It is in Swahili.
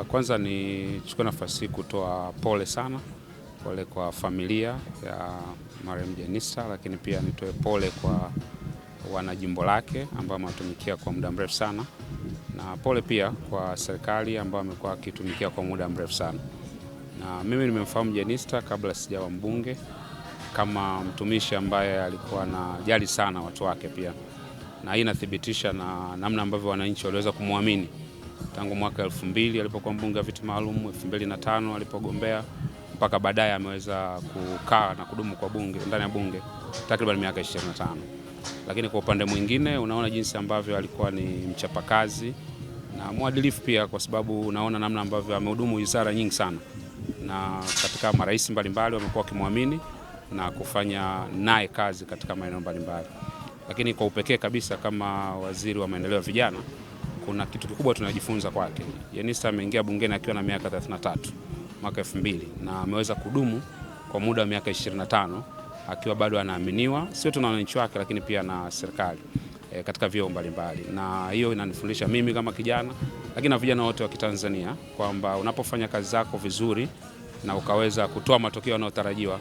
Kwanza nichukue nafasi kutoa pole sana, pole kwa familia ya marehemu Jenista, lakini pia nitoe pole kwa wanajimbo lake ambao wamatumikia kwa muda mrefu sana, na pole pia kwa serikali ambao wamekuwa wakitumikia kwa muda mrefu sana. Na mimi nimemfahamu Jenista kabla sijawa mbunge, kama mtumishi ambaye alikuwa anajali sana watu wake pia, na hii inathibitisha na namna ambavyo wananchi waliweza kumwamini tangu mwaka 2000 alipokuwa mbunge wa viti maalum, 2005 alipogombea, mpaka baadaye ameweza kukaa na kudumu kwa bunge, ndani ya bunge takriban miaka 25. Lakini kwa upande mwingine unaona jinsi ambavyo alikuwa ni mchapakazi na mwadilifu pia, kwa sababu unaona namna ambavyo amehudumu wizara nyingi sana, na katika marais mbalimbali wamekuwa wakimwamini na kufanya naye kazi katika maeneo mbalimbali. Lakini kwa upekee kabisa kama waziri wa maendeleo ya vijana, kuna kitu kikubwa tunajifunza kwake. Jenista ameingia bungeni akiwa na miaka 33 mwaka 2000, na ameweza kudumu kwa muda wa miaka 25 akiwa bado anaaminiwa sio tu na wananchi wake, lakini pia na serikali katika vyeo mbalimbali. Na hiyo inanifundisha mimi kama kijana, lakini na vijana wote wa Kitanzania, kwamba unapofanya kazi zako vizuri na ukaweza kutoa matokeo yanayotarajiwa,